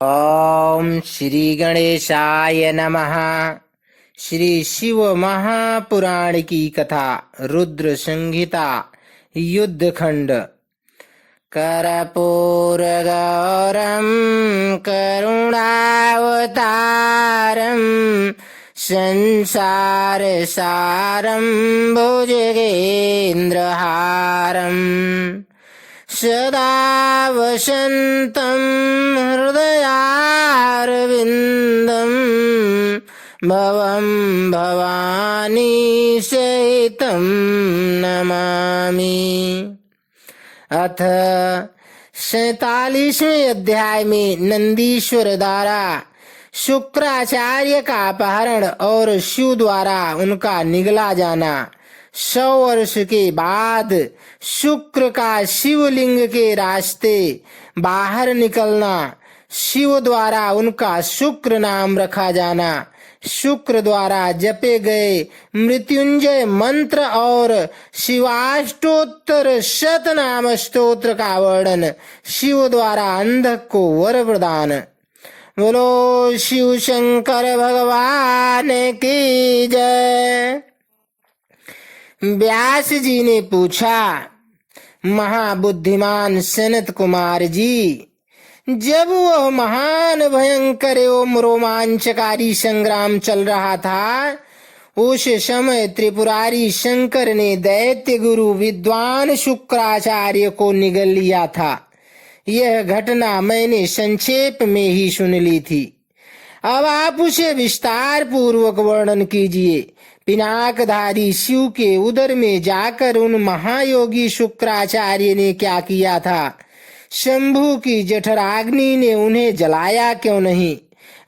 ओम श्री गणेशाय नमः। श्री शिव महापुराण की कथा, रुद्र संहिता, युद्धखंड। कर्पूरगौरम करुणावतारम संसार सारम भुजगेन्द्रहारम सदा वसन्तं हृदयारविन्दं भवं भवानी सहितं नमामि। अथ 47वें अध्याय में नंदीश्वर द्वारा शुक्राचार्य का अपहरण और शिव द्वारा उनका निगला जाना। 100 वर्ष के बाद शुक्र का शिवलिंग के रास्ते बाहर निकलना, शिव द्वारा उनका शुक्र नाम रखा जाना, शुक्र द्वारा जपे गए मृत्युंजय मंत्र और शिवाष्टोत्तर शतनाम स्तोत्र का वर्णन, शिव द्वारा अंधक को वर प्रदान। बोलो शिव शंकर भगवान की जय। व्यास जी ने पूछा, महाबुद्धिमान सनत कुमार जी, जब वह महान भयंकर एवं रोमांचकारी संग्राम चल रहा था, उस समय त्रिपुरारी शंकर ने दैत्य गुरु विद्वान शुक्राचार्य को निगल लिया था। यह घटना मैंने संक्षेप में ही सुन ली थी। अब आप उसे विस्तार पूर्वक वर्णन कीजिए। पिनाकधारी शिव के उदर में जाकर उन महायोगी शुक्राचार्य ने क्या किया था? शंभु की जठराग्नि ने उन्हें जलाया क्यों नहीं?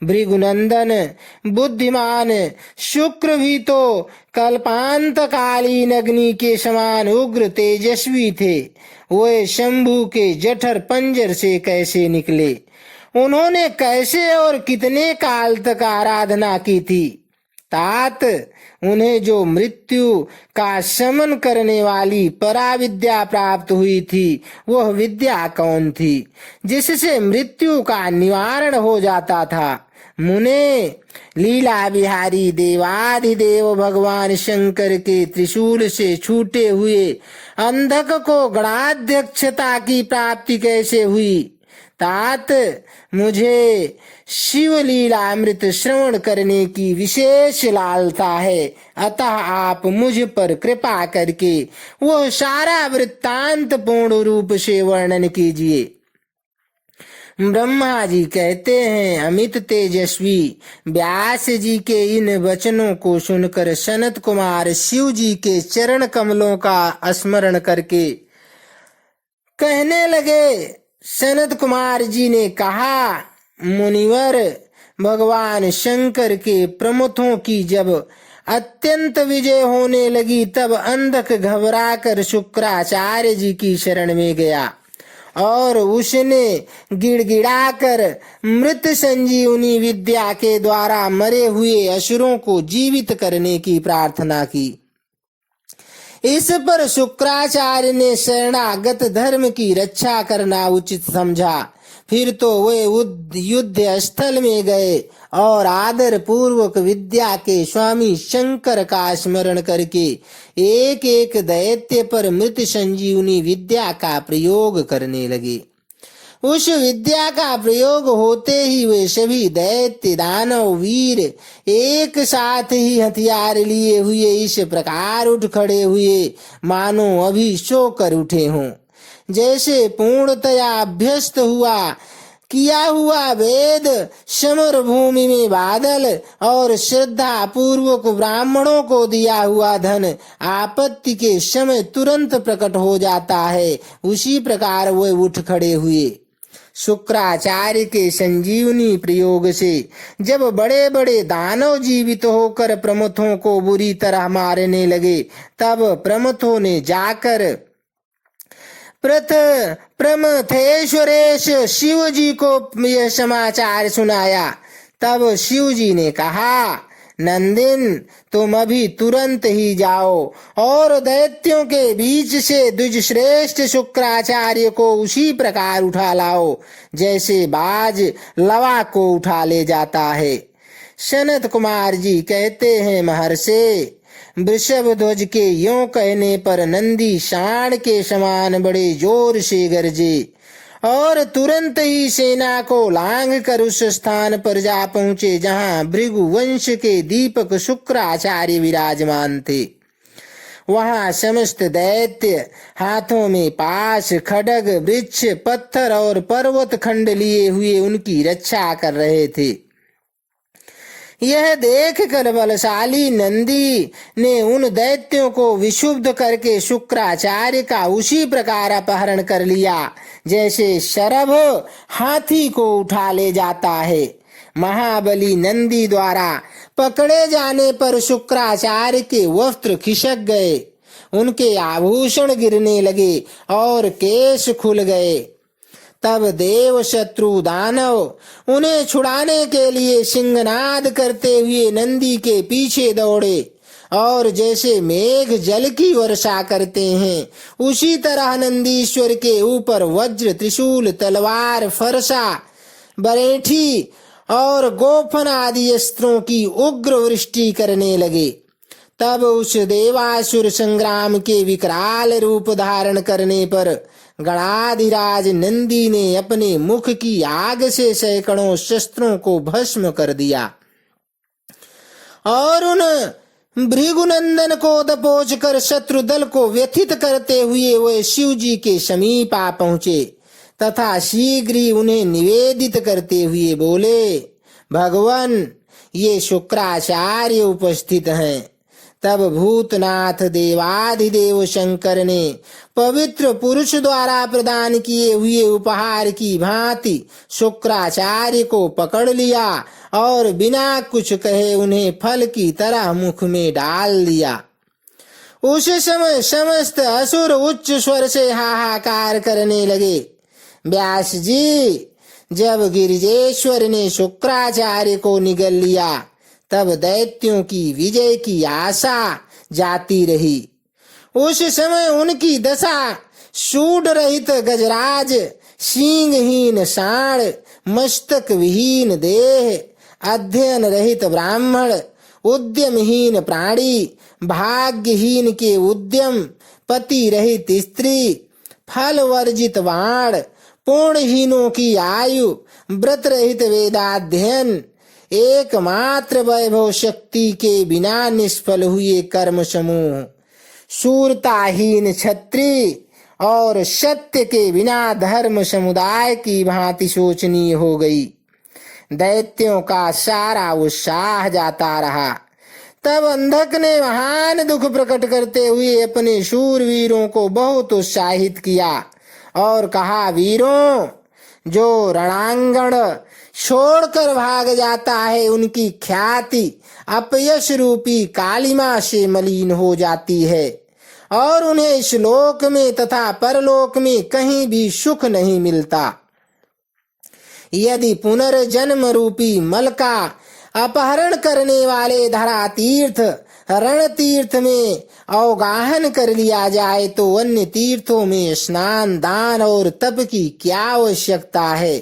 भृगुनंदन बुद्धिमान शुक्र भी तो कल्पांतकालीन अग्नि के समान उग्र तेजस्वी थे। वे शंभु के जठर पंजर से कैसे निकले? उन्होंने कैसे और कितने काल तक आराधना की थी? तात, उन्हें जो मृत्यु का शमन करने वाली पराविद्या प्राप्त हुई थी, वह विद्या कौन थी जिससे मृत्यु का निवारण हो जाता था? मुने, लीला बिहारी देवाधिदेव भगवान शंकर के त्रिशूल से छूटे हुए अंधक को गणाध्यक्षता की प्राप्ति कैसे हुई? तात, मुझे शिवलीला अमृत श्रवण करने की विशेष लालसा है, अतः आप मुझ पर कृपा करके वह सारा वृत्तांत पूर्ण रूप से वर्णन कीजिए। ब्रह्मा जी कहते हैं, अमित तेजस्वी व्यास जी के इन वचनों को सुनकर सनत कुमार शिव जी के चरण कमलों का स्मरण करके कहने लगे। सनत कुमार जी ने कहा, मुनिवर, भगवान शंकर के प्रमुखों की जब अत्यंत विजय होने लगी, तब अंधक घबराकर शुक्राचार्य जी की शरण में गया और उसने गिड़गिड़ाकर मृत संजीवनी विद्या के द्वारा मरे हुए असुरों को जीवित करने की प्रार्थना की। इस पर शुक्राचार्य ने शरणागत धर्म की रक्षा करना उचित समझा। फिर तो वे युद्ध स्थल में गए और आदर पूर्वक विद्या के स्वामी शंकर का स्मरण करके एक एक दैत्य पर मृत संजीवनी विद्या का प्रयोग करने लगे। उस विद्या का प्रयोग होते ही वे सभी दैत्य दानव वीर एक साथ ही हथियार लिए हुए इस प्रकार उठ खड़े हुए मानो अभी सोकर उठे हों। जैसे पूर्णतया अभ्यस्त किया हुआ वेद समर भूमि में बादल और श्रद्धा पूर्वक ब्राह्मणों को दिया हुआ धन आपत्ति के समय तुरंत प्रकट हो जाता है, उसी प्रकार वे उठ खड़े हुए। शुक्राचार्य के संजीवनी प्रयोग से जब बड़े बड़े दानव जीवित होकर प्रमुखों को बुरी तरह मारने लगे, तब प्रमुखों ने जाकर प्रमथेश्वरेश शिव जी को यह समाचार सुनाया। तब शिव जी ने कहा, नंदिन, तुम अभी तुरंत ही जाओ और दैत्यों के बीच से द्विजश्रेष्ठ शुक्राचार्य को उसी प्रकार उठा लाओ जैसे बाज लवा को उठा ले जाता है। सनत कुमार जी कहते हैं, महर्षि, वृषभ ध्वज के यों कहने पर नंदी सांड के समान बड़े जोर से गरजे और तुरंत ही सेना को लांघ कर उस स्थान पर जा पहुंचे जहां भृगु वंश के दीपक शुक्राचार्य विराजमान थे। वहां समस्त दैत्य हाथों में पाश, खड्ग, वृक्ष, पत्थर और पर्वत खंड लिए हुए उनकी रक्षा कर रहे थे। यह देख कर बलशाली नंदी ने उन दैत्यों को विशुद्ध करके शुक्राचार्य का उसी प्रकार अपहरण कर लिया जैसे शरभ हाथी को उठा ले जाता है। महाबली नंदी द्वारा पकड़े जाने पर शुक्राचार्य के वस्त्र खिसक गए, उनके आभूषण गिरने लगे और केश खुल गए। तब देव, शत्रु, दानव उन्हें छुड़ाने के लिए सिंहनाद करते हुए नंदी के पीछे दौड़े और जैसे मेघ जल की वर्षा करते हैं उसी तरह नंदीश्वर के ऊपर वज्र, त्रिशूल, तलवार, फरसा, बरेठी और गोफन आदि अस्त्रों की उग्र वृष्टि करने लगे। तब उस देवासुर संग्राम के विकराल रूप धारण करने पर गणाधिराज नंदी ने अपने मुख की आग से सैकड़ों शस्त्रों को भस्म कर दिया और उन भृगुनंदन को दबोच कर शत्रु दल को व्यथित करते हुए वे शिव जी के समीप आ पहुंचे तथा शीघ्र ही उन्हें निवेदित करते हुए बोले, भगवान, ये शुक्राचार्य उपस्थित हैं। तब भूतनाथ देवाधिदेव शंकर ने पवित्र पुरुष द्वारा प्रदान किए हुए उपहार की भांति शुक्राचार्य को पकड़ लिया और बिना कुछ कहे उन्हें फल की तरह मुख में डाल दिया। उस समय समस्त असुर उच्च स्वर से हाहाकार करने लगे। व्यास जी, जब गिरिजेश्वर ने शुक्राचार्य को निगल लिया तब दैत्यों की विजय की आशा जाती रही। उस समय उनकी दशा सूंड रहित गजराज, सींगहीन सांड, मस्तक विहीन देह, अध्ययन रहित ब्राह्मण, उद्यमहीन प्राणी, भाग्यहीन के उद्यम, पति रहित स्त्री, फल वर्जित बाण, पूर्णहीनों की आयु, व्रत रहित वेदाध्ययन, एकमात्र वैभव शक्ति के बिना निष्फल हुए कर्म समूह, शूरताहीन क्षत्रिय और सत्य के बिना धर्म समुदाय की भांति शोचनीय हो गई। दैत्यों का सारा उत्साह जाता रहा। तब अंधक ने महान दुख प्रकट करते हुए अपने शूरवीरों को बहुत उत्साहित किया और कहा, वीरों, जो रणांगण छोड़कर भाग जाता है उनकी ख्याति अपयश रूपी कालिमा से मलिन हो जाती है और उन्हें इस लोक में तथा परलोक में कहीं भी सुख नहीं मिलता। यदि पुनर्जन्म रूपी मल का अपहरण करने वाले धरा तीर्थ, रण तीर्थ में अवगाहन कर लिया जाए तो अन्य तीर्थों में स्नान, दान और तप की क्या आवश्यकता है।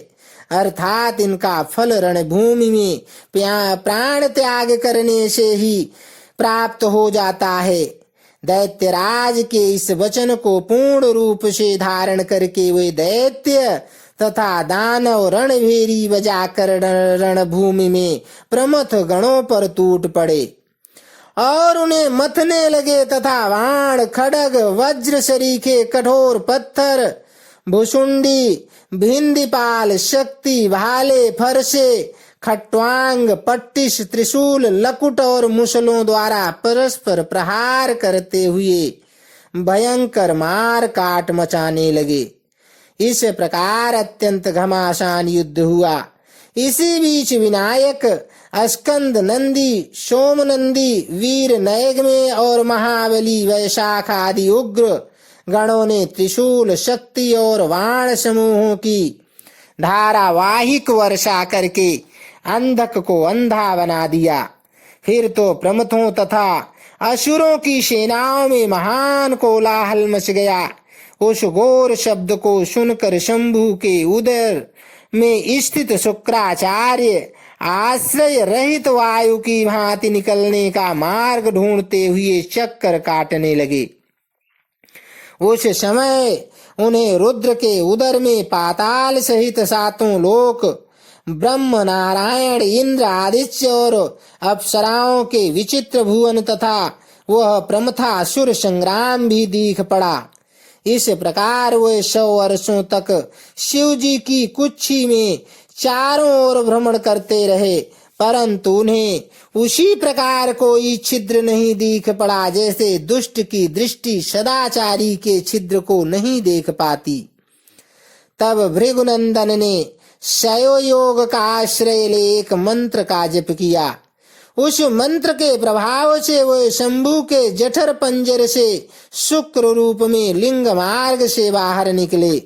अर्थात इनका फल रणभूमि में प्राण त्याग करने से ही प्राप्त हो जाता है। दैत्यराज के इस वचन को पूर्ण रूप से धारण करके वे दैत्य तथा दानव रणभेरी बजाकर रणभूमि में प्रमथ गणों पर टूट पड़े और उन्हें मथने लगे तथा बाण, खड्ग, वज्र सरीखे कठोर पत्थर, भुसुंडी, भिंदीपाल, शक्ति, भाले, फरसे, खट्वांग, पट्टिश, त्रिशूल, लकुट और मुसलों द्वारा परस्पर प्रहार करते हुए भयंकर मार काट मचाने लगे। इस प्रकार अत्यंत घमासान युद्ध हुआ। इसी बीच विनायक, स्कंद नंदी, सोमनंदी, वीर नैगमे और महाबली वैशाख आदि उग्र गणों ने त्रिशूल, शक्ति और बाण समूहों की धारावाहिक वर्षा करके अंधक को अंधा बना दिया। फिर तो प्रमथों तथा असुरों की सेनाओं में महान कोलाहल मच गया। उस घोर शब्द को सुनकर शंभु के उदर में स्थित शुक्राचार्य आश्रय रहित वायु की भांति निकलने का मार्ग ढूंढते हुए चक्कर काटने लगे। उस समय उन्हें रुद्र के उदर में पाताल सहित सातों लोक, ब्रह्म, नारायण, इंद्र, आदित्य और अप्सराओं के विचित्र भुवन तथा वह प्रमथासुर संग्राम भी दिख पड़ा। इस प्रकार वे 100 वर्षों तक शिव जी की कुक्षी में चारों ओर भ्रमण करते रहे, परंतु उन्हें उसी प्रकार कोई छिद्र नहीं दिख पड़ा जैसे दुष्ट की दृष्टि सदाचारी के छिद्र को नहीं देख पाती। तब भृगुनंदन ने शयो योग का आश्रय ले एक मंत्र का जप किया। उस मंत्र के प्रभाव से वे शंभु के जठर पंजर से शुक्र रूप में लिंग मार्ग से बाहर निकले।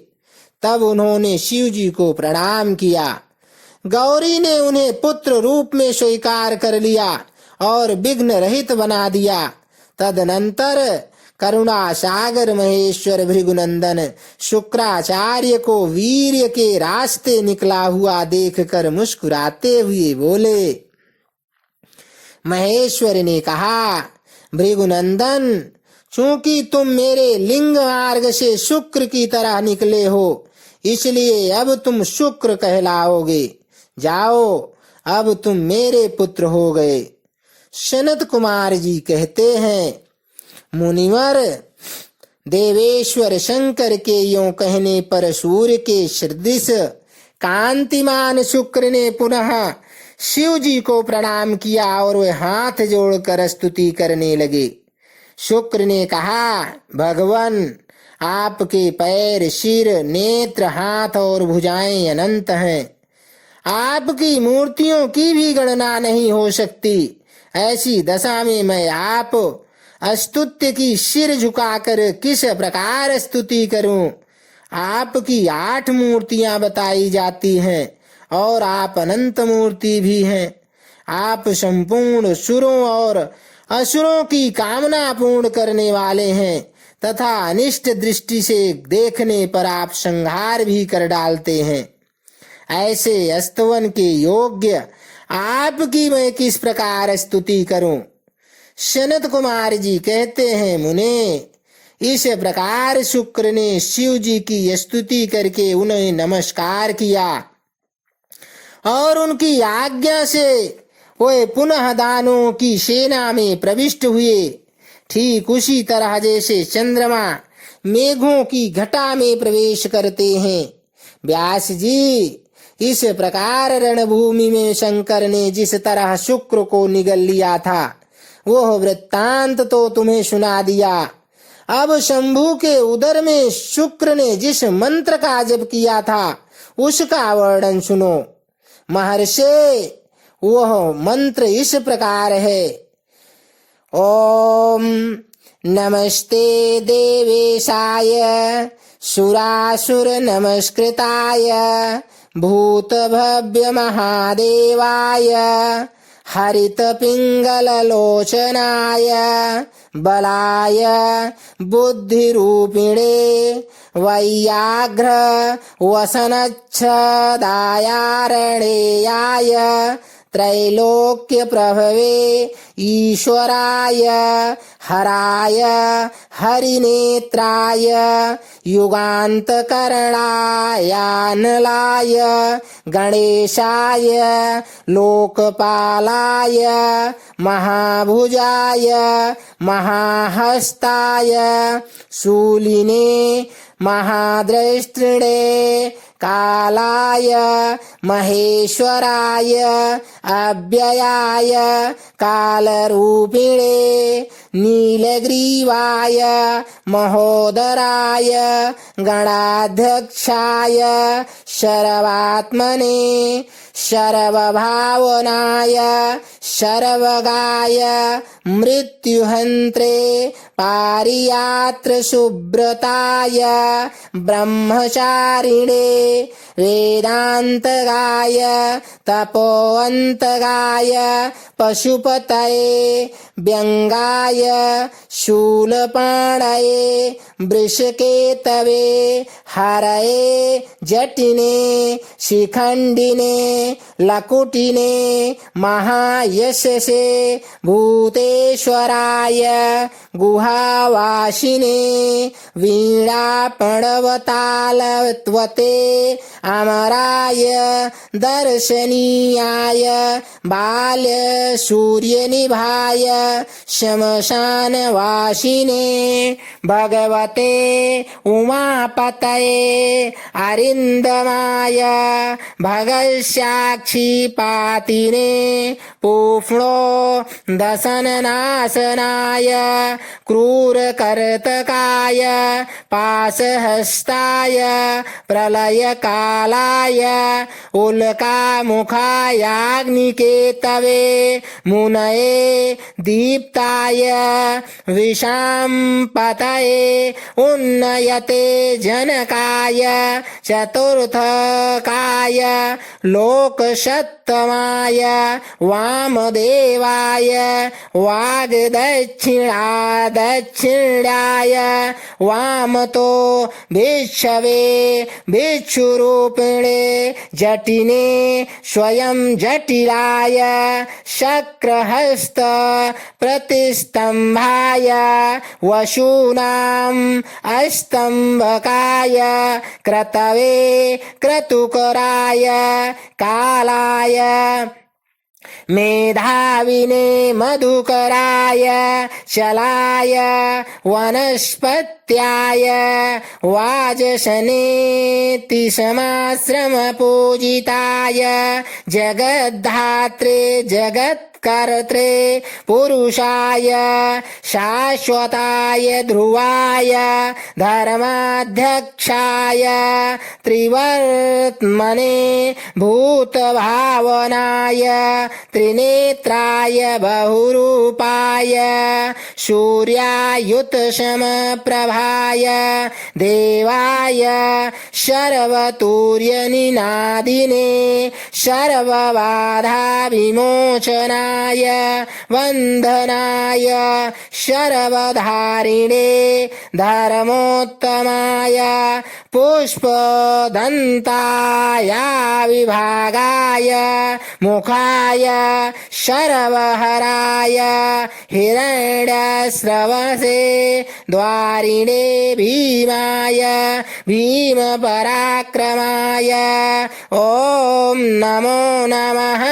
तब उन्होंने शिव जी को प्रणाम किया। गौरी ने उन्हें पुत्र रूप में स्वीकार कर लिया और विघ्न रहित बना दिया। तदनंतर करुणा सागर महेश्वर भृगुनंदन शुक्राचार्य को वीर्य के रास्ते निकला हुआ देखकर मुस्कुराते हुए बोले। महेश्वर ने कहा, भृगुनंदन, चूंकि तुम मेरे लिंग मार्ग से शुक्र की तरह निकले हो, इसलिए अब तुम शुक्र कहलाओगे। जाओ, अब तुम मेरे पुत्र हो गए। सनत कुमार जी कहते हैं, मुनिवर, देवेश्वर शंकर के यों कहने पर सूर्य के सदृश कांतिमान शुक्र ने पुनः शिव जी को प्रणाम किया और वे हाथ जोड़कर स्तुति करने लगे। शुक्र ने कहा, भगवान, आपके पैर, सिर, नेत्र, हाथ और भुजाएं अनंत हैं। आपकी मूर्तियों की भी गणना नहीं हो सकती। ऐसी दशा में मैं आप स्तुत्य की सिर झुकाकर किस प्रकार स्तुति करूं? आपकी 8 मूर्तियां बताई जाती हैं और आप अनंत मूर्ति भी हैं। आप संपूर्ण सुरों और असुरों की कामना पूर्ण करने वाले हैं तथा अनिष्ट दृष्टि से देखने पर आप संहार भी कर डालते हैं। ऐसे स्तवन के योग्य आपकी मैं किस प्रकार स्तुति करूं? सनत कुमार जी कहते हैं, मुने, इस प्रकार शुक्र ने शिव जी की स्तुति करके उन्हें नमस्कार किया और उनकी आज्ञा से वे पुनः दानों की सेना में प्रविष्ट हुए। ठीक उसी तरह जैसे चंद्रमा मेघों की घटा में प्रवेश करते हैं। व्यास जी, इस प्रकार रणभूमि में शंकर ने जिस तरह शुक्र को निगल लिया था वह वृत्तांत तो तुम्हें सुना दिया। अब शंभु के उदर में शुक्र ने जिस मंत्र का जप किया था उसका वर्णन सुनो। महर्षि, वह मंत्र इस प्रकार है। ओम नमस्ते देवेशाय सुरासुर नमस्कृताय भूत भव्य महादेवाय हरित पिंगल लोचनाय बलाय बुद्धिरूपिणे वैयाघ्र वसनच्छदायारणेयाय त्रैलोक्य प्रभवे ईश्वराय हराय हरिनेत्राय युगान्तकरणायानलाय गणेशाय लोकपालाय महाभुजाय महाहस्ताय शूलिने महाद्रष्टृणे कालाय महेश्वराय अव्ययाय कालरूपिणे नीलग्रीवाय महोदराय गणाध्यक्षाय शर्वात्मने सर्वभावनाय सर्वगाय मृत्युहन्त्रे पारियात्र सुब्रताय ब्रह्मचारिणे वेदान्तगाय तपोअन्तगाय पशुपतये व्यङ्गाय शूलपाणये वृषकेतवे हरये जटिने शिखण्डिने लकुटिने महायशसे भूतेश्वराय गुहावासिने वीणापणवतालत्वते अमराय दर्शनीयाय बाल्यसूर्यनिभाय श्मशानवासिने भगवते उमापतये अरिन्दमाय भगसाक्षीपातिने पूष्णो दशननाशनाय क्रूरकर्तकाय पाशहस्ताय प्रलयकालाय उल्कामुखायाग्निकेतवे मुनये दीप्ताय विशाम्पतये उन्नयते जनकाय चतुर्थकाय लोकसत्तमाय वामदेवाय वाग्दक्षिणाय वामतो भिक्षवे भिक्षुरूपिणे जटिने स्वयं जटिलाय शक्रहस्त प्रतिस्तंभाय वशूनां अस्तंभकाय क्रतवे क्रतुकराय कालाय मेधाविने मधुकराय चलाय वनस्पत्याय वाजसनेति समाश्रमपूजिताय जगद्धात्रे जगत्कर्त्रे पुरुषाय शाश्वताय ध्रुवाय धर्माध्यक्षाय त्रिवर्त्मने भूतभावनाय त्रिनेत्राय बहुरूपाय सूर्यायुतसमप्रभाय देवाय सर्वतुर्यनिनादिने सर्वबाधाविमोचनाय वन्दनाय सर्वधारिणे धर्मोत्तमाय पुष्पदन्ताय विभागाय मुखाय सर्वहराय हिरण्यस्रवसे द्वारिणे भीमाय भीमपराक्रमाय ओम नमो नमः।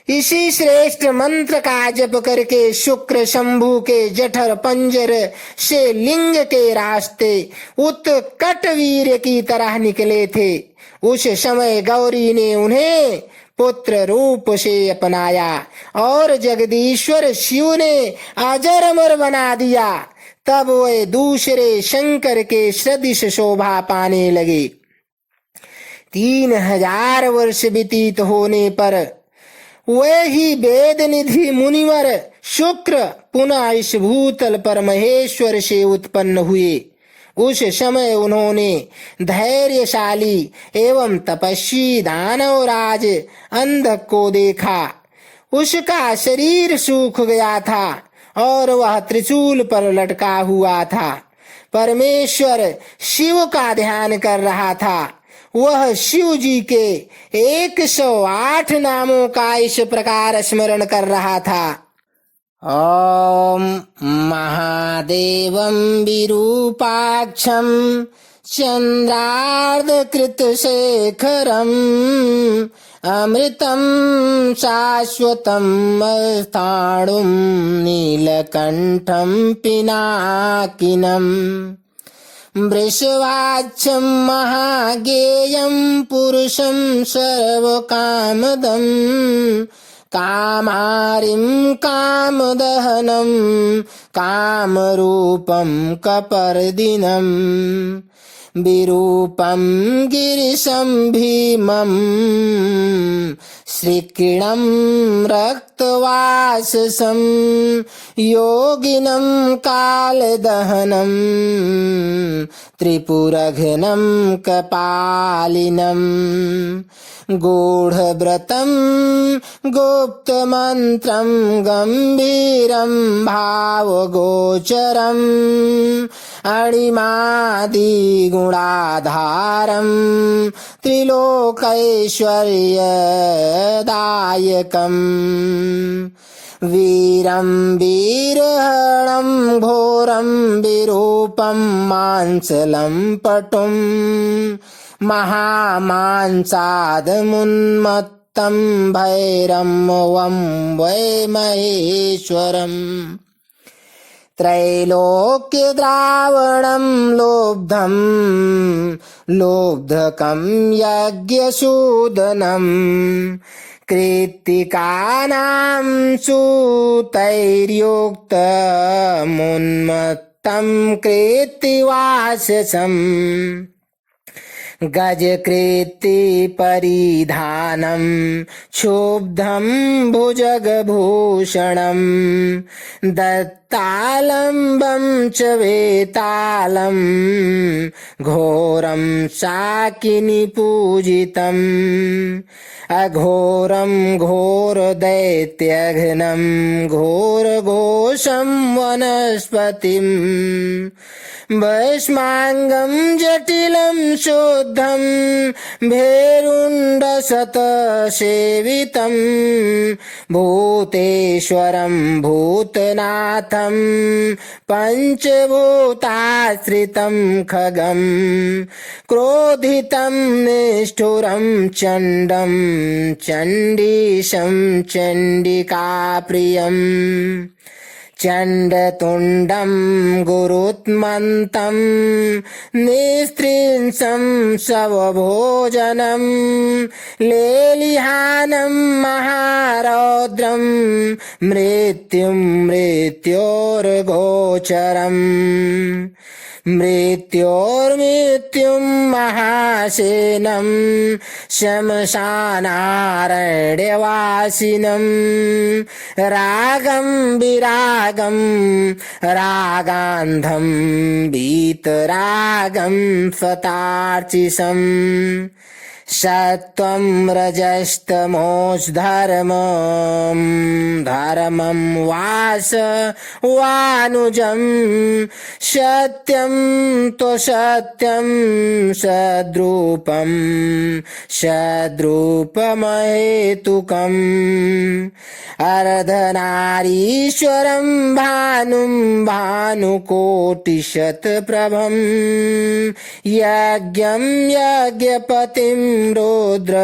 इसी श्रेष्ठ मंत्र का जप करके शुक्र शंभु के जठर पंजर से लिंग के रास्ते उत्कटवीर की तरह निकले थे। उस समय गौरी ने उन्हें पुत्र रूप से अपनाया और जगदीश्वर शिव ने अजरमर बना दिया। तब वे दूसरे शंकर के सदृश शोभा पाने लगे। 3000 वर्ष व्यतीत होने पर वे ही वेद निधि मुनिवर शुक्र पुनः इस भूतल पर महेश्वर से उत्पन्न हुए। उस समय उन्होंने धैर्यशाली एवं तपस्वी दानवराज अंधक को देखा। उसका शरीर सूख गया था और वह त्रिशूल पर लटका हुआ था। परमेश्वर शिव का ध्यान कर रहा था। वह शिव जी के 108 नामों का इस प्रकार स्मरण कर रहा था। ओम महादेवं विरूपाक्षं चंद्रार्धकृतशेखरम् अमृतं शाश्वतं स्थाणुं नीलकण्ठं पिनाकिनम् वृषवाच्यं महाज्ञेयं पुरुषं सर्वकामदं कामारिं कामदहनं कामरूपं कपर्दिनं विरूपं गिरिशं भीमं श्रीकृणं रक्तवाससं योगिनं कालदहनं त्रिपुरघ्नं कपालिनं गूढव्रतं गुप्तमन्त्रं गम्भीरं भावगोचरम् अणिमादिगुणाधारं त्रिलोकैश्वर्यदायकम् वीरं वीरहणं घोरं विरूपं मांसलं पटुं महामांसादमुन्मत्तं भैरं वं वै महेश्वरम् त्रैलोक्यद्रावणं लोब्धं लोब्धकं यज्ञसूदनं कृत्तिकानां सूतैर्युक्तमुन्मत्तं कृत्तिवाससम् गजकृत्ति परिधानं क्षुब्धं भुजगभूषणं दत्तालम्बं च वेतालं घोरं शाकिनीपूजितम् अघोरं घोरदैत्यघ्नं घोरघोषं वनस्पतिम् भस्माङ्गं जटिलं शुद्धं भेरुण्डशतसेवितं भूतेश्वरं भूतनाथं पञ्चभूताश्रितं खगं क्रोधितं निष्ठुरं चण्डं चण्डीशं चण्डिकाप्रियम् चण्डतुण्डं गुरुत्मन्तं निस्त्रिंशं शवभोजनं लेलिहानं महारौद्रं मृत्युं मृत्योर्गोचरम् मृत्योर्मृत्युं महासेनं श्मशानारण्यवासिनं रागं विरागं रागान्धं वीतरागं स्वतार्चिसम् सत्वं रजस्तमोधर्मं धर्मं वास वानुजं सत्यं तो सत्यं सद्रूपं सद्रूपमहेतुकम् अर्धनारीश्वरं भानुं भानुकोटिशतप्रभं यज्ञं यज्ञपतिं रुद्र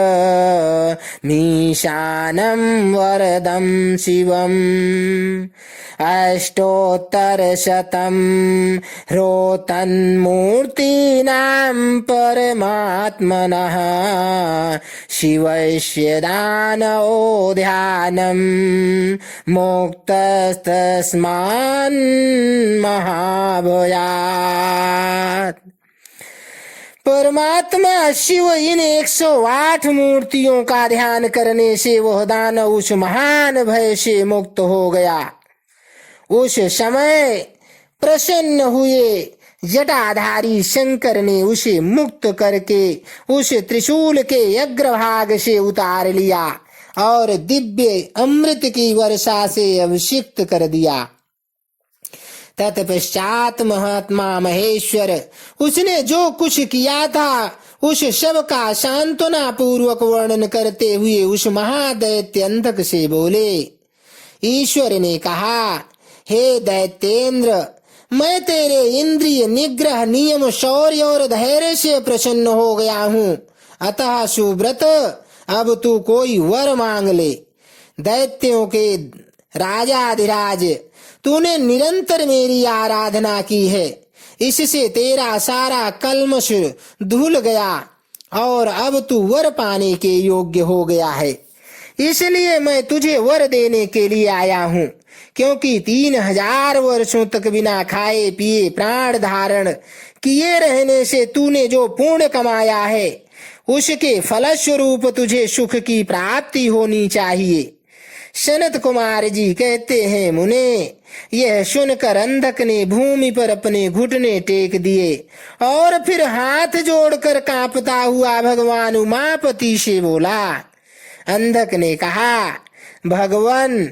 मीशानं वरदं शिवम् अष्टोत्तरशतं ह्रोतन्मूर्तीनां परमात्मनः शिवस्य दानवो ध्यानं मुक्तस्तस्मान्महाभयात्। परमात्मा शिव इन 108 मूर्तियों का ध्यान करने से वह दानव उस महान भय से मुक्त हो गया। उस समय प्रसन्न हुए जटाधारी शंकर ने उसे मुक्त करके उस त्रिशूल के अग्रभाग से उतार लिया और दिव्य अमृत की वर्षा से अभिषिक्त कर दिया। तत्पश्चात महात्मा महेश्वर उसने जो कुछ किया था उस सब का सांत्वना पूर्वक वर्णन करते हुए उस महादैत्य अंधक से बोले। ईश्वर ने कहा, हे दैत्येंद्र, मैं तेरे इंद्रिय निग्रह नियम शौर्य और धैर्य से प्रसन्न हो गया हूँ। अतः सुव्रत, अब तू कोई वर मांग ले। दैत्यों के राजाधिराज, तूने निरंतर मेरी आराधना की है, इससे तेरा सारा कल्मश धुल गया और अब तू वर पाने के योग्य हो गया है। इसलिए मैं तुझे वर देने के लिए आया हूँ, क्योंकि 3000 वर्षों तक बिना खाए पिए प्राण धारण किए रहने से तूने जो पुण्य कमाया है उसके फलस्वरूप तुझे सुख की प्राप्ति होनी चाहिए। सनत कुमार जी कहते हैं, मुने, यह सुनकर अंधक ने भूमि पर अपने घुटने टेक दिए और फिर हाथ जोड़कर कांपता हुआ भगवान उमापति से बोला। अंधक ने कहा, भगवान,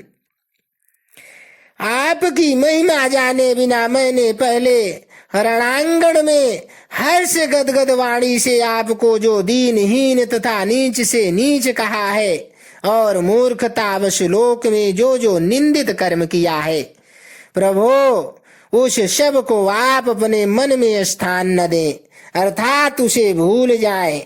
आपकी महिमा जाने बिना मैंने पहले रणांगण में हर्ष गदगद वाणी से आपको जो दीनहीन तथा नीच से नीच कहा है और मूर्खतावश लोक में जो जो निंदित कर्म किया है, प्रभो, उस सब को आप अपने मन में स्थान न दें, अर्थात उसे भूल जाएं।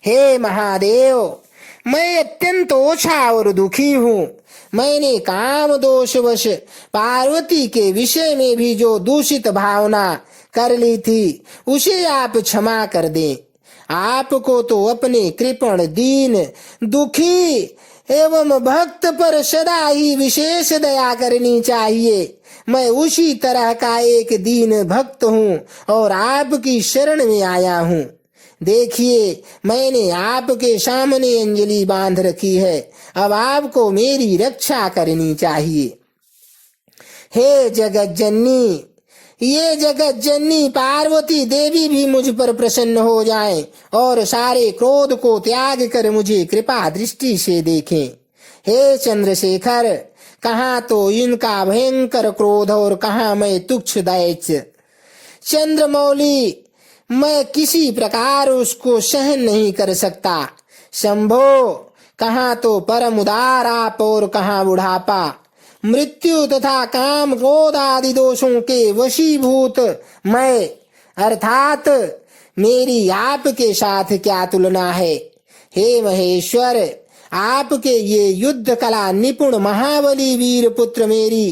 हे महादेव, मैं अत्यंत ओछा और दुखी हूँ। मैंने काम दोषवश पार्वती के विषय में भी जो दूषित भावना कर ली थी उसे आप क्षमा कर दें। आपको तो अपने कृपण, दीन, दुखी एवं भक्त पर सदा ही विशेष दया करनी चाहिए। मैं उसी तरह का एक दीन भक्त हूँ और आपकी शरण में आया हूँ। देखिए, मैंने आपके सामने अंजलि बांध रखी है, अब आपको मेरी रक्षा करनी चाहिए। हे जगत जननी, ये जगत जननी पार्वती देवी भी मुझ पर प्रसन्न हो जाएं और सारे क्रोध को त्याग कर मुझे कृपा दृष्टि से देखें। हे चंद्रशेखर, कहाँ तो इनका भयंकर क्रोध और कहाँ मैं तुच्छ दैत्य। चंद्रमौली, मैं किसी प्रकार उसको सहन नहीं कर सकता। शंभो, कहाँ तो परम उदार आप और कहाँ बुढ़ापा, मृत्यु तथा काम क्रोध आदि दोषों के वशीभूत मैं, अर्थात मेरी आपके साथ क्या तुलना है। हे महेश्वर, आपके ये युद्ध कला निपुण महाबली वीर पुत्र मेरी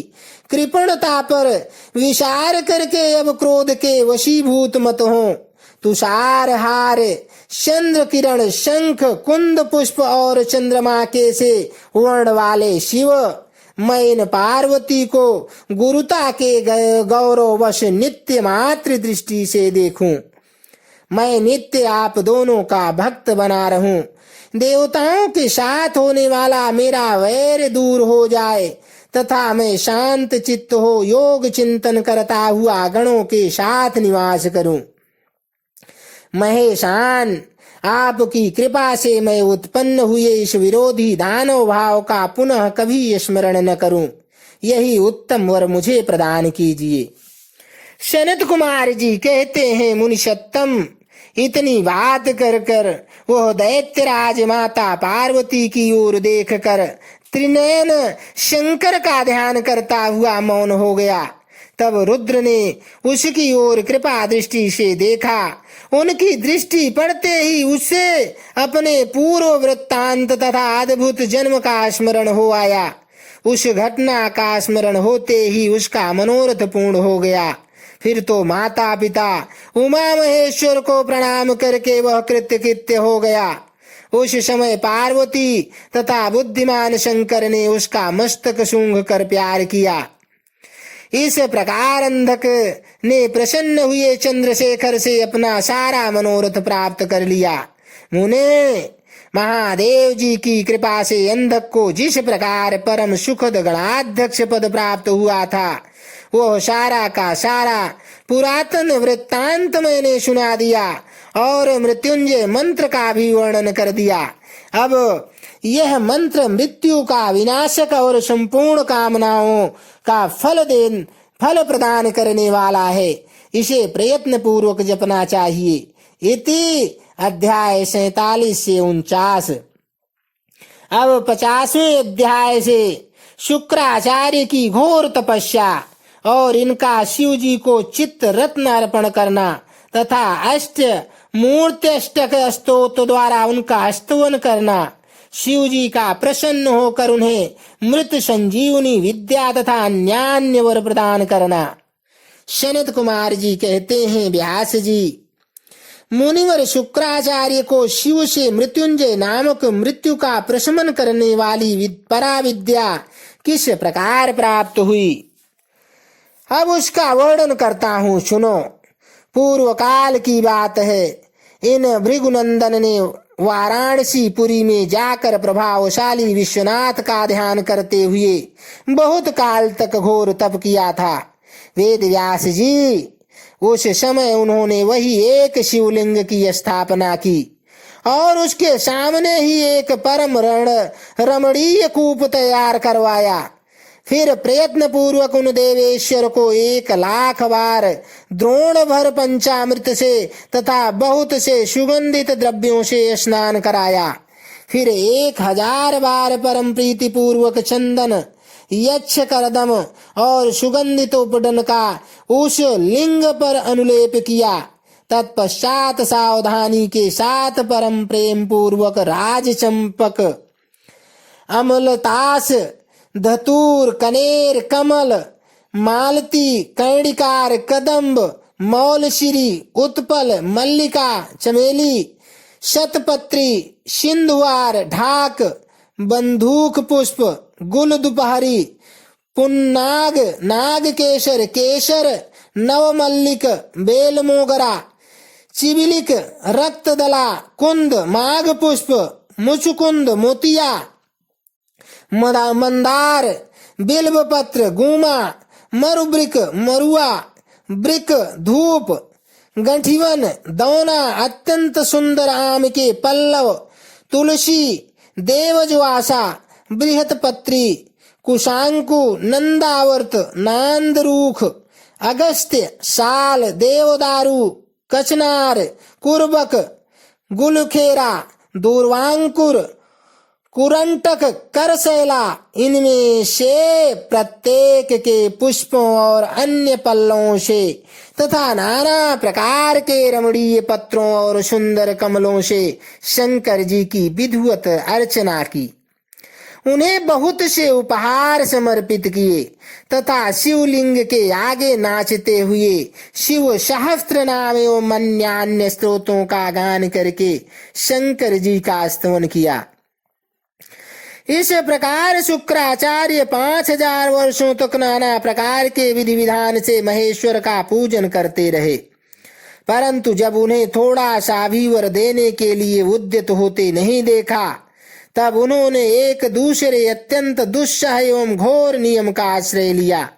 कृपणता पर विचार करके अब क्रोध के वशीभूत मत हो। तुषार हार, चंद्र किरण, शंख, कुंद पुष्प और चंद्रमा के से वर्ण वाले शिव, मैं इन पार्वती को गुरुता के गौरववश नित्य मात्र दृष्टि से देखूं। मैं नित्य आप दोनों का भक्त बना रहूं। देवताओं के साथ होने वाला मेरा वैर दूर हो जाए तथा मैं शांत चित्त हो योग चिंतन करता हुआ गणों के साथ निवास करूं। महेशान, आपकी कृपा से मैं उत्पन्न हुए इस विरोधी दानव भाव का पुनः कभी स्मरण न करूं। यही उत्तम वर मुझे प्रदान कीजिए। सनत कुमार जी कहते हैं, मुनिषत्तम, इतनी बात कर कर वह दैत्यराज माता पार्वती की ओर देख कर त्रिनयन शंकर का ध्यान करता हुआ मौन हो गया। तब रुद्र ने उसकी ओर कृपा दृष्टि से देखा। उनकी दृष्टि पड़ते ही उससे अपने पूर्व वृत्तांत तथा अद्भुत जन्म का स्मरण हो आया। उस घटना का स्मरण होते ही उसका मनोरथ पूर्ण हो गया। फिर तो माता पिता उमा महेश्वर को प्रणाम करके वह कृत्य हो गया। उस समय पार्वती तथा बुद्धिमान शंकर ने उसका मस्तक सूंघ कर प्यार किया। इस प्रकार अंधक ने प्रसन्न हुए चंद्रशेखर से अपना सारा मनोरथ प्राप्त कर लिया। मुने, महादेव जी की कृपा से अंधक को जिस प्रकार परम सुखद गणाध्यक्ष पद प्राप्त हुआ था वह सारा का सारा पुरातन वृत्तांत मैंने सुना दिया और मृत्युंजय मंत्र का भी वर्णन कर दिया। अब यह मंत्र मृत्यु का विनाशक और संपूर्ण कामनाओं का फल प्रदान करने वाला है। इसे प्रयत्न पूर्वक जपना चाहिए। इति अध्याय 47 से 49। अब 50वें अध्याय से शुक्राचार्य की घोर तपस्या और इनका शिव जी को चित्त रत्न अर्पण करना तथा अष्ट मूर्त्यष्टक स्तोत्र द्वारा उनका स्तवन करना, शिव जी का प्रसन्न होकर उन्हें मृत संजीवनी विद्या तथा अन्यान्य वर प्रदान करना। सनत कुमार जी कहते हैं, व्यास जी, मुनिवर शुक्राचार्य को शिव से मृत्युंजय नामक मृत्यु का प्रशमन करने वाली पराविद्या किस प्रकार प्राप्त हुई, अब उसका वर्णन करता हूँ, सुनो। पूर्व काल की बात है। इन भृगुनंदन ने वाराणसी पुरी में जाकर प्रभावशाली विश्वनाथ का ध्यान करते हुए बहुत काल तक घोर तप किया था। वेद व्यास जी, उस समय उन्होंने वही एक शिवलिंग की स्थापना की और उसके सामने ही एक परम रमणीय कूप तैयार करवाया। फिर प्रयत्न पूर्वक उन देवेश्वर को 1,00,000 बार द्रोण भर पंचामृत से तथा बहुत से सुगंधित द्रव्यों से स्नान कराया। फिर 1,000 बार परम प्रीति पूर्वक चंदन, यक्ष करदम और सुगंधित उपडन का उस लिंग पर अनुलेप किया। तत्पश्चात सावधानी के साथ परम प्रेम पूर्वक राजचंपक, अमलतास, धतूर, कनेर, कमल, मालती, कर्णिकार, कदम्ब, मौलशिरी, उत्पल, मल्लिका, चमेली, शतपत्री, सिंधुवार, ढाक, बंदूक पुष्प, गुल दुपहरी, पुन्नाग, नागकेशर, केशर, नवमल्लिक, बेल मोगरा, चिबिलिक, रक्तदला, कुंद, माघ पुष्प, मुचुकुंद, मोतिया, मंदार, बिल्वपत्र, गुमा, मरुब्रिक, मरुआ, ब्रिक, धूप, गंठिवन, दौना, अत्यंत सुंदर आम के पल्लव, तुलसी, देवज्वासा, बृहत्पत्री, कुशांकु, नंदावर्त, नांदरूख, अगस्त्य, साल, देवदारू, कचनार, कुर्बक, गुलखेरा, दूर्वांकुर, कुरंटक, करसैला, इनमें से प्रत्येक के पुष्पों और अन्य पल्लवों से तथा नाना प्रकार के रमणीय पत्रों और सुंदर कमलों से शंकर जी की विधिवत अर्चना की। उन्हें बहुत से उपहार समर्पित किए तथा शिवलिंग के आगे नाचते हुए शिव सहस्त्र नाम एवं अन्य स्तोत्रों का गान करके शंकर जी का स्तवन किया। इस प्रकार शुक्राचार्य 5,000 वर्षों तक नाना प्रकार के विधि विधान से महेश्वर का पूजन करते रहे, परंतु जब उन्हें थोड़ा सा भी वर देने के लिए उद्यत होते नहीं देखा, तब उन्होंने एक दूसरे अत्यंत दुस्सह एवं घोर नियम का आश्रय लिया।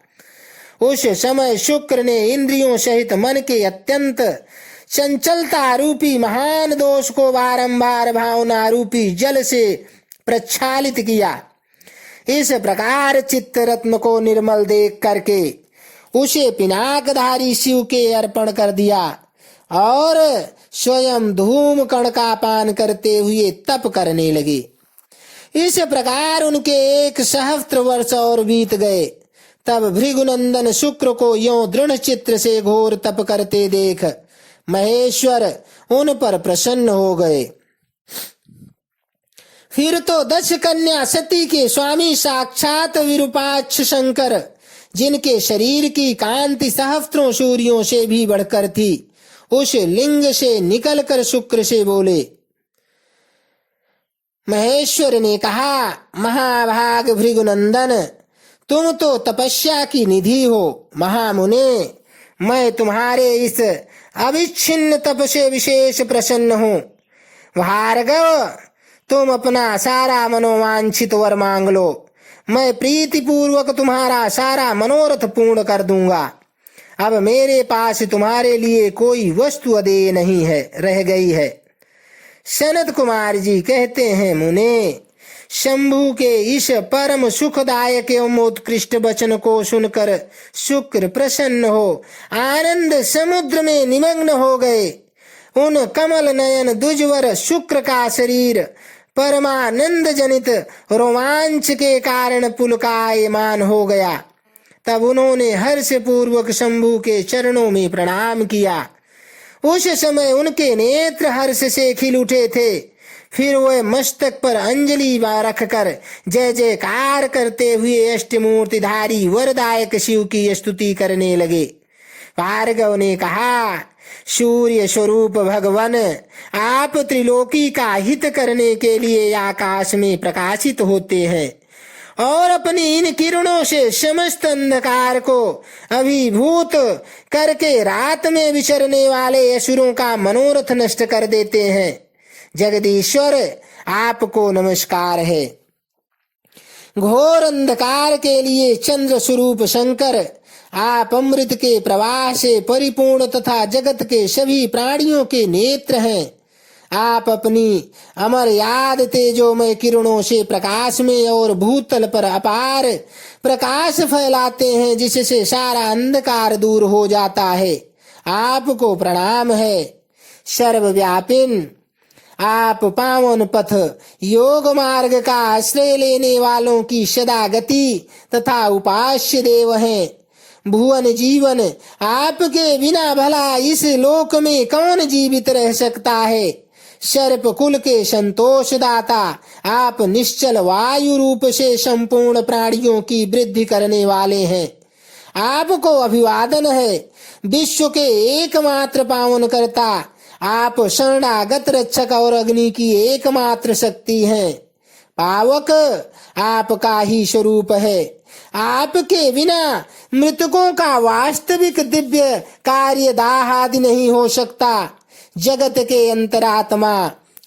उस समय शुक्र ने इंद्रियों सहित मन के अत्यंत चंचलता रूपी महान दोष को बारंबार भावना रूपी जल से प्रक्षालित किया। इस प्रकार चित्त रत्न को निर्मल देख करके उसे पिनाकधारी शिव के अर्पण कर दिया और स्वयं धूम कण का पान करते हुए तप करने लगे। इस प्रकार उनके 1 सहस्त्र वर्ष और बीत गए। तब भृगुनंदन शुक्र को यों दृढ़ चित्त से घोर तप करते देख महेश्वर उन पर प्रसन्न हो गए। फिर तो दक्ष कन्या सती के स्वामी साक्षात विरूपाक्ष शंकर, जिनके शरीर की कांति सहस्त्रों सूर्यों से भी बढ़कर थी, उस लिंग से निकलकर शुक्र से बोले। महेश्वर ने कहा, महाभाग भृगुनंदन, तुम तो तपस्या की निधि हो। महामुने, मैं तुम्हारे इस अविच्छिन्न तप से विशेष प्रसन्न हूँ। भार्गव, तुम अपना सारा मनोवांछित वर मांग लो, मैं प्रीति पूर्वक तुम्हारा सारा मनोरथ पूर्ण कर दूंगा। अब मेरे पास तुम्हारे लिए कोई वस्तु अदेय नहीं है, रह गई है। सनत कुमार जी कहते हैं, मुने, शंभु के इस परम सुखदायक एवं उत्कृष्ट वचन को सुनकर शुक्र प्रसन्न हो आनंद समुद्र में निमग्न हो गए। उन कमल नयन दुजवर शुक्र का शरीर परमानंद जनित रोमांच के कारण पुलकायमान हो गया। तब उन्होंने हर्ष पूर्वक शंभु के चरणों में प्रणाम किया। उस समय उनके नेत्र हर्ष से खिल उठे थे। फिर वह मस्तक पर अंजलि रखकर जय जयकार करते हुए अष्टमूर्तिधारी वरदायक शिव की स्तुति करने लगे। भार्गव ने कहा, सूर्य स्वरूप भगवान आप त्रिलोकी का हित करने के लिए आकाश में प्रकाशित होते हैं और अपनी इन किरणों से समस्त अंधकार को अभिभूत करके रात में विचरने वाले असुरों का मनोरथ नष्ट कर देते हैं। जगदीश्वर आपको नमस्कार है। घोर अंधकार के लिए चंद्र स्वरूप शंकर आप अमृत के प्रवाह से परिपूर्ण तथा जगत के सभी प्राणियों के नेत्र हैं। आप अपनी अमर याद तेजोमय किरणों से प्रकाश में और भूतल पर अपार प्रकाश फैलाते हैं, जिससे सारा अंधकार दूर हो जाता है। आपको प्रणाम है। सर्वव्यापिन आप पावन पथ योग मार्ग का आश्रय लेने वालों की सदा गति तथा उपास्य देव हैं। भुवन जीवन आपके बिना भला इस लोक में कौन जीवित रह सकता है। सर्प कुल के संतोष दाता आप निश्चल वायु रूप से संपूर्ण प्राणियों की वृद्धि करने वाले हैं। आपको अभिवादन है। विश्व के एकमात्र पावन करता आप शरणागत रक्षक और अग्नि की एकमात्र शक्ति हैं। पावक आपका ही स्वरूप है। आपके बिना मृतकों का वास्तविक दिव्य कार्य दाह आदि नहीं हो सकता। जगत के अंतरात्मा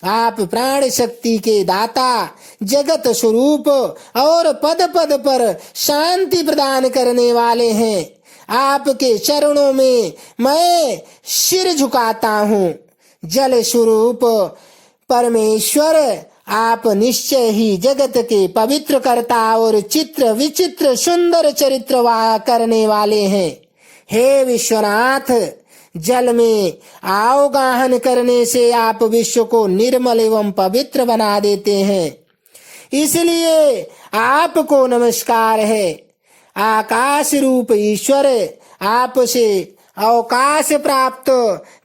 आप प्राण शक्ति के दाता जगत स्वरूप और पद पद पर शांति प्रदान करने वाले हैं। आपके चरणों में मैं सिर झुकाता हूँ। जल स्वरूप परमेश्वर आप निश्चय ही जगत के पवित्र कर्ता और चित्र विचित्र सुंदर चरित्र करने वाले हैं। हे विश्वनाथ, जल में अवगाहन करने से आप विश्व को निर्मल एवं पवित्र बना देते हैं, इसलिए आपको नमस्कार है। आकाश रूप ईश्वर आपसे अवकाश प्राप्त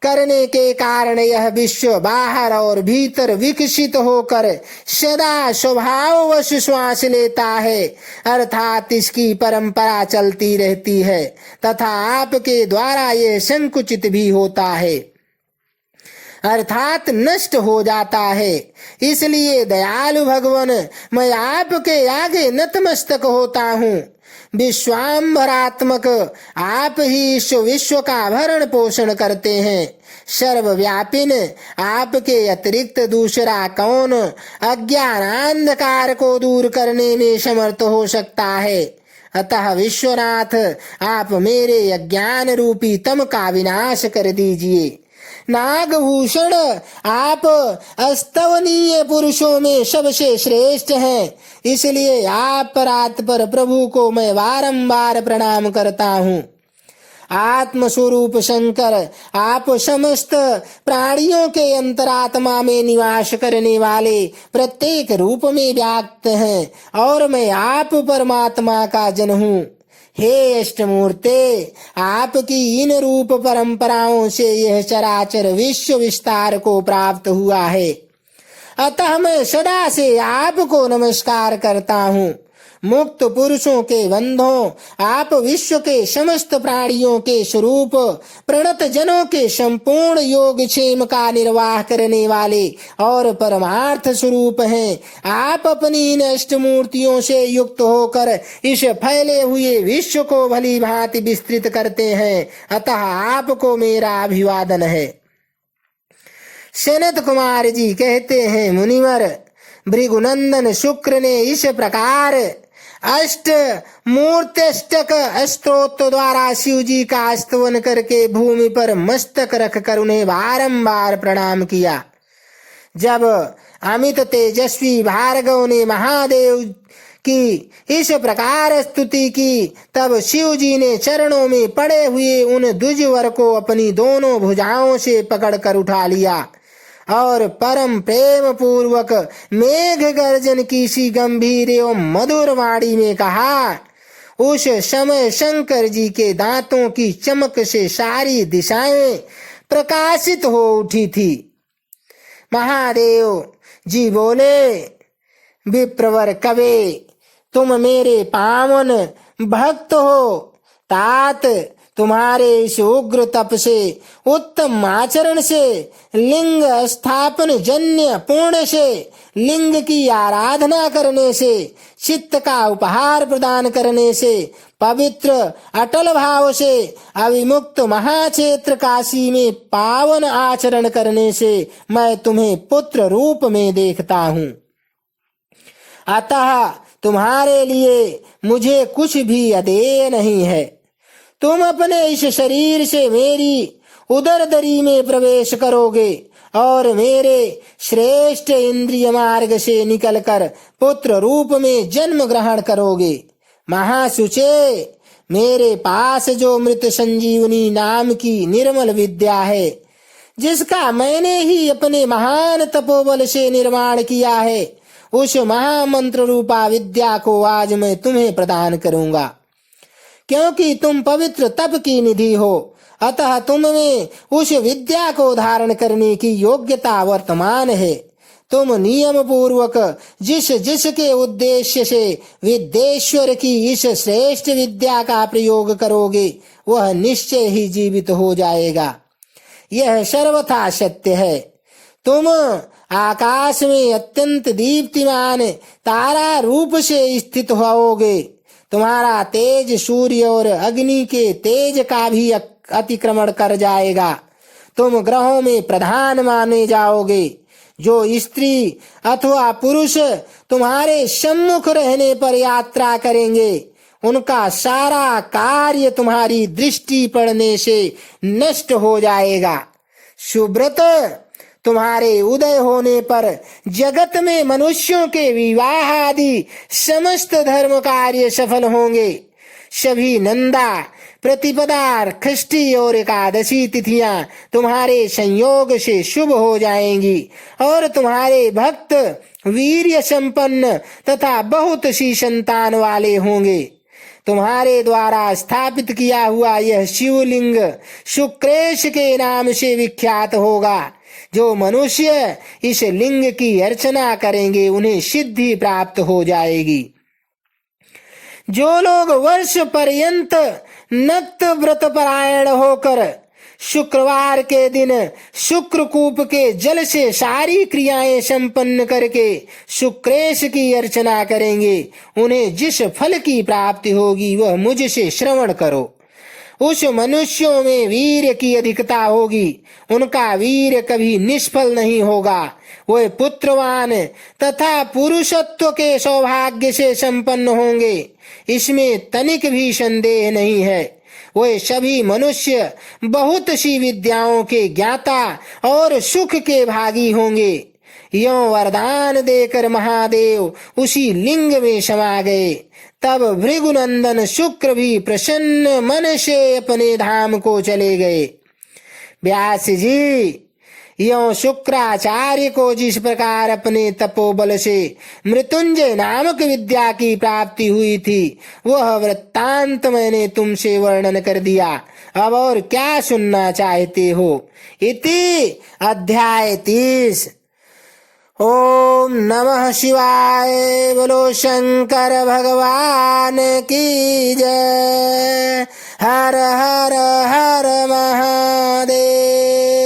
करने के कारण यह विश्व बाहर और भीतर विकसित होकर सदा स्वभाववश श्वास लेता है, अर्थात इसकी परंपरा चलती रहती है तथा आपके द्वारा यह संकुचित भी होता है, अर्थात नष्ट हो जाता है। इसलिए दयालु भगवान, मैं आपके आगे नतमस्तक होता हूँ। विश्वाम्भरात्मक आप ही इस विश्व का भरण पोषण करते हैं। सर्वव्यापिन आपके अतिरिक्त दूसरा कौन अज्ञान अंधकार को दूर करने में समर्थ हो सकता है। अतः विश्वनाथ, आप मेरे अज्ञान रूपी तम का विनाश कर दीजिए। नागभूषण आप अस्तवनीय पुरुषों में सबसे श्रेष्ठ हैं, इसलिए आप परात्पर प्रभु को मैं बारंबार प्रणाम करता हूँ। आत्मस्वरूप शंकर आप समस्त प्राणियों के अंतरात्मा में निवास करने वाले प्रत्येक रूप में व्याप्त हैं और मैं आप परमात्मा का जन हूँ। हे अष्टमूर्ते, आपकी इन रूप परंपराओं से यह चराचर विश्व विस्तार को प्राप्त हुआ है, अतः मैं सदा से आपको नमस्कार करता हूँ। मुक्त पुरुषों के बंधों आप विश्व के समस्त प्राणियों के स्वरूप प्रणत जनों के संपूर्ण योग क्षेम का निर्वाह करने वाले और परमार्थ स्वरूप हैं। आप अपनी इन अष्टमूर्तियों से युक्त होकर इस फैले हुए विश्व को भली भांति विस्तृत करते हैं, अतः आपको मेरा अभिवादन है। सनत कुमार जी कहते हैं, मुनिवर, भृगुनंदन शुक्र ने इस प्रकार अष्ट मूर्त्यष्टक स्तोत्र द्वारा शिव जी का स्तवन करके भूमि पर मस्तक रखकर उन्हें बारंबार प्रणाम किया। जब अमित तेजस्वी भार्गव ने महादेव की इस प्रकार स्तुति की, तब शिव जी ने चरणों में पड़े हुए उन द्विजवर को अपनी दोनों भुजाओं से पकड़कर उठा लिया और परम प्रेम पूर्वक मेघ गर्जन की सी गंभीर एवं मधुर वाणी में कहा। उस समय शंकर जी के दांतों की चमक से सारी दिशाएं प्रकाशित हो उठी थी। महादेव जी बोले, विप्रवर कवे, तुम मेरे पावन भक्त हो। तात तुम्हारे इस उग्र तप से, उत्तम आचरण से, लिंग स्थापन जन्य पुण्य से, लिंग की आराधना करने से, चित्त का उपहार प्रदान करने से, पवित्र अटल भाव से, अविमुक्त महाक्षेत्र काशी में पावन आचरण करने से मैं तुम्हें पुत्र रूप में देखता हूँ। अतः तुम्हारे लिए मुझे कुछ भी अदेय नहीं है। तुम अपने इस शरीर से मेरी उदरदरी में प्रवेश करोगे और मेरे श्रेष्ठ इंद्रिय मार्ग से निकलकर पुत्र रूप में जन्म ग्रहण करोगे। महासुचे, मेरे पास जो मृत संजीवनी नाम की निर्मल विद्या है, जिसका मैंने ही अपने महान तपोबल से निर्माण किया है, उस महामंत्र रूपा विद्या को आज मैं तुम्हें प्रदान करूंगा। क्योंकि तुम पवित्र तप की निधि हो, अतः तुम में उस विद्या को धारण करने की योग्यता वर्तमान है। तुम नियम पूर्वक जिस जिसके उद्देश्य से विद्येश्वर की इस श्रेष्ठ विद्या का प्रयोग करोगे, वह निश्चय ही जीवित हो जाएगा। यह सर्वथा सत्य है। तुम आकाश में अत्यंत दीप्तिमान तारा रूप से स्थित होगे। तुम्हारा तेज सूर्य और अग्नि के तेज का भी अतिक्रमण कर जाएगा। तुम ग्रहों में प्रधान माने जाओगे। जो स्त्री अथवा पुरुष तुम्हारे सम्मुख रहने पर यात्रा करेंगे, उनका सारा कार्य तुम्हारी दृष्टि पड़ने से नष्ट हो जाएगा। सुब्रत, तुम्हारे उदय होने पर जगत में मनुष्यों के विवाह आदि समस्त धर्म कार्य सफल होंगे। सभी नंदा, प्रतिपदा, खष्टी और एकादशी तिथियां तुम्हारे संयोग से शुभ हो जाएंगी और तुम्हारे भक्त वीर्य संपन्न तथा बहुत सी संतान वाले होंगे। तुम्हारे द्वारा स्थापित किया हुआ यह शिवलिंग शुक्रेश के नाम से विख्यात होगा। जो मनुष्य इस लिंग की अर्चना करेंगे, उन्हें सिद्धि प्राप्त हो जाएगी। जो लोग वर्ष पर्यंत नक्त व्रत परायण होकर शुक्रवार के दिन शुक्रकूप के जल से सारी क्रियाएं संपन्न करके शुक्रेश की अर्चना करेंगे, उन्हें जिस फल की प्राप्ति होगी वह मुझसे श्रवण करो। उस मनुष्यों में वीर्य की अधिकता होगी, उनका वीर्य कभी निष्फल नहीं होगा। वे पुत्रवान तथा पुरुषत्व के सौभाग्य से संपन्न होंगे, इसमें तनिक भी संदेह नहीं है। वे सभी मनुष्य बहुत सी विद्याओं के ज्ञाता और सुख के भागी होंगे। यों वरदान देकर महादेव उसी लिंग में समा गए। तब भृगुनंदन शुक्र भी प्रसन्न मन से अपने धाम को चले गए। व्यास जी, यों शुक्राचार्य को जिस प्रकार अपने तपोबल से मृत्युंजय नामक विद्या की प्राप्ति हुई थी, वह वृत्तांत मैंने तुमसे वर्णन कर दिया। अब और क्या सुनना चाहते हो? इति अध्याय 30। ओम नमः शिवाय। बोलो शंकर भगवान की जय। हर हर हर महादेव।